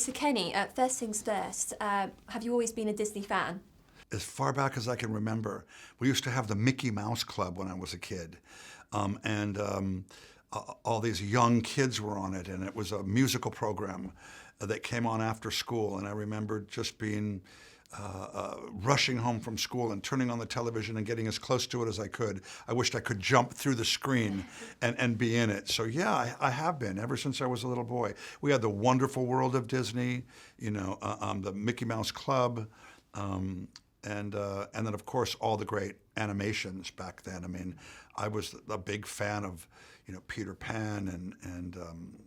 So Kenny, first things first, have you always been a Disney fan? As far back as I can remember, we used to have the Mickey Mouse Club when I was a kid. All these young kids were on it, and it was a musical program that came on after school. And I remember just being rushing home from school and turning on the television and getting as close to it as I could. I wished I could jump through the screen and be in it. So yeah, I have been ever since I was a little boy. We had the Wonderful World of Disney, the Mickey Mouse Club, and then of course all the great animations back then. I mean, I was a big fan of Peter Pan and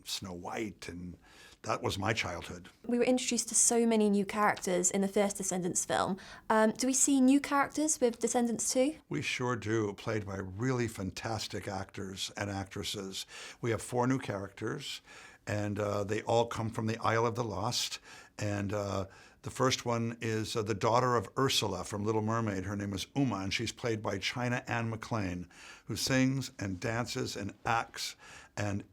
Snow White, and that was my childhood. We were introduced to so many new characters in the first Descendants film. Do we see new characters with Descendants too? We sure do, played by really fantastic actors and actresses. We have 4 new characters, and they all come from the Isle of the Lost. And the first one is the daughter of Ursula from Little Mermaid. Her name is Uma, and she's played by China Anne McClain, who sings and dances and acts and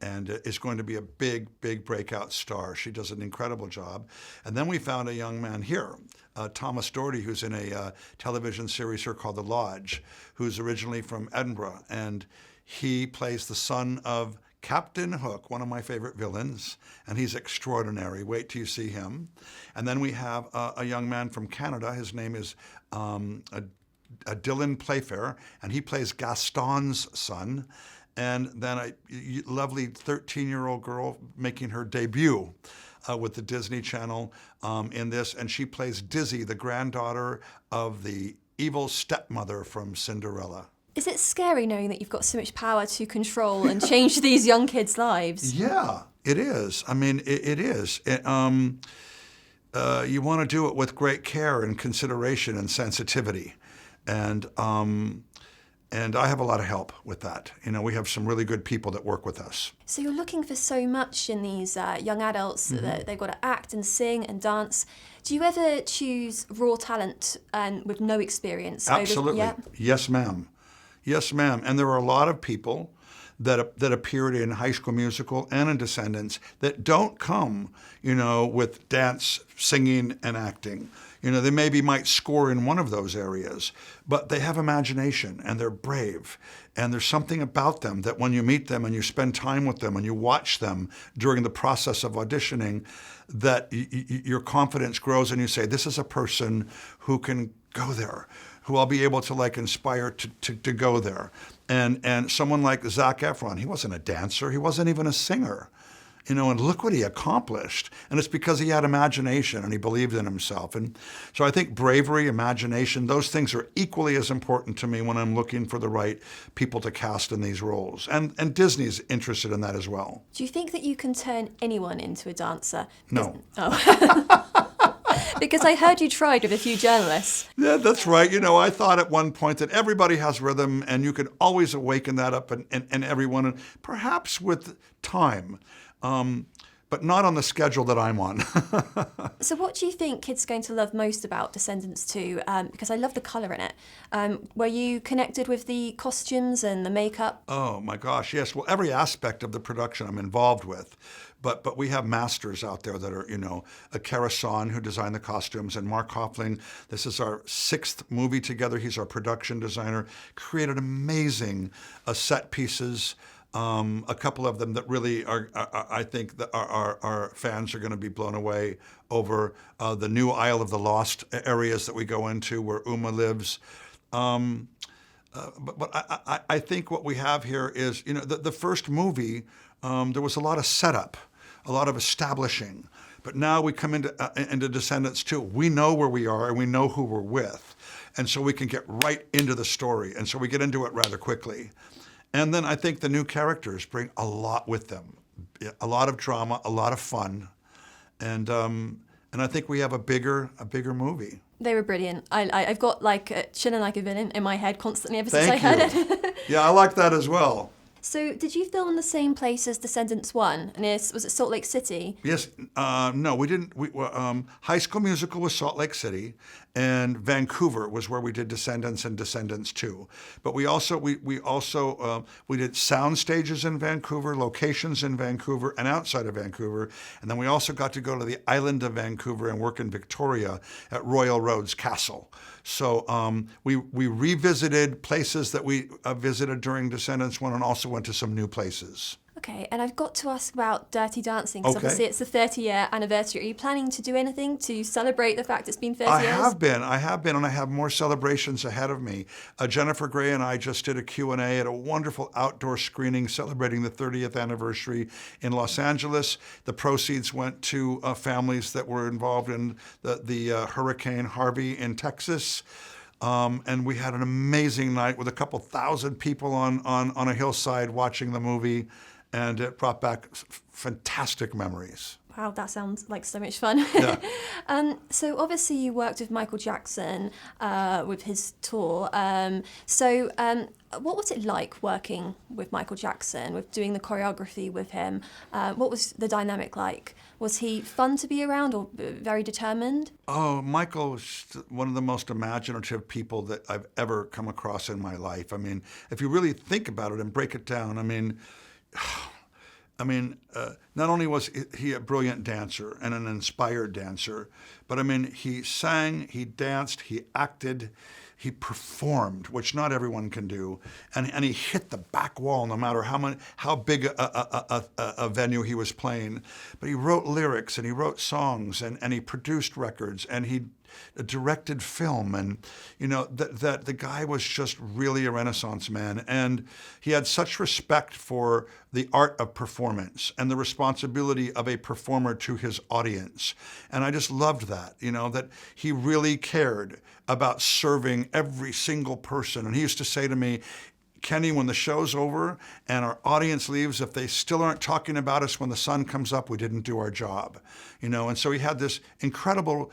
is going to be a big, big breakout star. She does an incredible job. And then we found a young man here, Thomas Doherty, who's in a television series here called The Lodge, who's originally from Edinburgh. And he plays the son of Captain Hook, one of my favorite villains, and he's extraordinary. Wait till you see him. And then we have a young man from Canada. His name is Dylan Playfair, and he plays Gaston's son. And then a lovely 13-year-old girl making her debut with the Disney Channel in this, and she plays Dizzy, the granddaughter of the evil stepmother from Cinderella. Is it scary knowing that you've got so much power to control and change these young kids' lives? Yeah, it is. I mean, it is. You want to do it with great care and consideration and sensitivity. And I have a lot of help with that. We have some really good people that work with us. So you're looking for so much in these young adults that they've got to act and sing and dance. Do you ever choose raw talent and with no experience? Absolutely. Yes, ma'am. Yes, ma'am. And there are a lot of people that appeared in High School Musical and in Descendants that don't come, with dance, singing, and acting. They maybe might score in one of those areas, but they have imagination and they're brave. And there's something about them that when you meet them and you spend time with them and you watch them during the process of auditioning, that your confidence grows and you say, this is a person who can go there, who I'll be able to inspire to go there. And someone like Zac Efron, he wasn't a dancer, he wasn't even a singer. And look what he accomplished. And it's because he had imagination and he believed in himself. And so I think bravery, imagination, those things are equally as important to me when I'm looking for the right people to cast in these roles. And Disney's interested in that as well. Do you think that you can turn anyone into a dancer? No. Oh. Because I heard you tried with a few journalists. Yeah, that's right. I thought at one point that everybody has rhythm and you can always awaken that up in everyone, and perhaps with time. But not on the schedule that I'm on. So what do you think kids are going to love most about Descendants 2? Because I love the colour in it. Were you connected with the costumes and the makeup? Oh my gosh, yes. Well, every aspect of the production I'm involved with. But we have masters out there that are, Kara Son, who designed the costumes, and Mark Hoffling. This is our 6th movie together. He's our production designer. Created amazing set pieces. A couple of them that really are I think that our fans are going to be blown away over the new Isle of the Lost areas that we go into where Uma lives. But I think what we have here is, the first movie, there was a lot of setup, a lot of establishing. But now we come into Descendants 2. We know where we are and we know who we're with. And so we can get right into the story. And so we get into it rather quickly. And then I think the new characters bring a lot with them, a lot of drama, a lot of fun, and I think we have a bigger movie. They were brilliant. I've got chilling like a villain in my head constantly ever since I Thank heard you. it. Yeah, I like that as well. So did you film in the same place as Descendants 1? And was it Salt Lake City? Yes, no, we didn't. High School Musical was Salt Lake City, and Vancouver was where we did Descendants and Descendants 2. But we did sound stages in Vancouver, locations in Vancouver, and outside of Vancouver. And then we also got to go to the island of Vancouver and work in Victoria at Royal Roads Castle. So we revisited places that we visited during Descendants 1, and also went to some new places. Okay, and I've got to ask about Dirty Dancing, because Okay. obviously it's the 30-year anniversary. Are you planning to do anything to celebrate the fact it's been 30 years? I have been, and I have more celebrations ahead of me. Jennifer Gray and I just did a Q&A at a wonderful outdoor screening celebrating the 30th anniversary in Los Angeles. The proceeds went to families that were involved in the Hurricane Harvey in Texas. And we had an amazing night with a couple thousand people on a hillside watching the movie. And it brought back fantastic memories. Wow, that sounds like so much fun. Yeah. So obviously you worked with Michael Jackson with his tour. What was it like working with Michael Jackson, with doing the choreography with him? What was the dynamic like? Was he fun to be around or very determined? Oh, Michael was one of the most imaginative people that I've ever come across in my life. I mean, if you really think about it and break it down, not only was he a brilliant dancer and an inspired dancer, but he sang, he danced, he acted, he performed, which not everyone can do, and he hit the back wall no matter how big a venue he was playing. But he wrote lyrics and he wrote songs and he produced records and he directed film, and that the guy was just really a Renaissance man, and he had such respect for the art of performance and the responsibility of a performer to his audience. And I just loved that, that he really cared about serving every single person. And he used to say to me, Kenny, when the show's over and our audience leaves, if they still aren't talking about us when the sun comes up, we didn't do our job, And so he had this incredible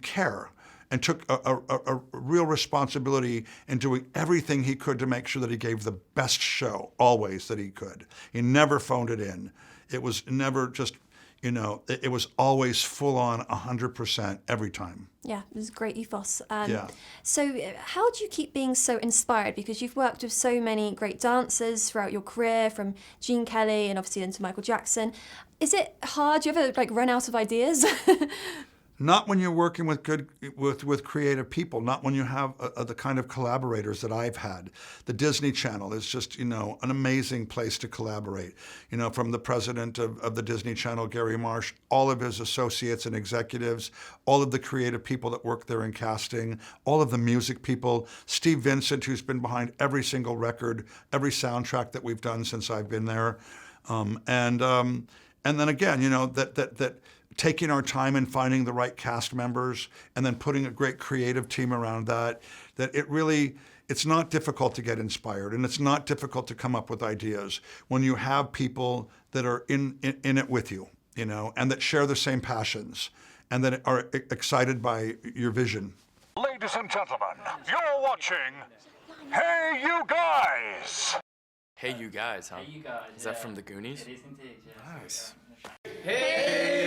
care and took a real responsibility in doing everything he could to make sure that he gave the best show always that he could. He never phoned it in. It was never just, it was always full on 100% every time. Yeah, it was a great ethos. Yeah. So how do you keep being so inspired? Because you've worked with so many great dancers throughout your career, from Gene Kelly and obviously into Michael Jackson. Is it hard? Do you ever run out of ideas? Not when you're working with creative people, not when you have the kind of collaborators that I've had. The Disney Channel is just, an amazing place to collaborate. From the president of the Disney Channel, Gary Marsh, all of his associates and executives, all of the creative people that work there in casting, all of the music people, Steve Vincent, who's been behind every single record, every soundtrack that we've done since I've been there. And then again, that taking our time and finding the right cast members and then putting a great creative team around that it's not difficult to get inspired, and it's not difficult to come up with ideas when you have people that are in it with you, and that share the same passions and that are excited by your vision. Ladies and gentlemen, you're watching Hey You Guys! Hey You Guys, huh? Hey, you guys. Is that from the Goonies? It is indeed, yes. Nice. Hey!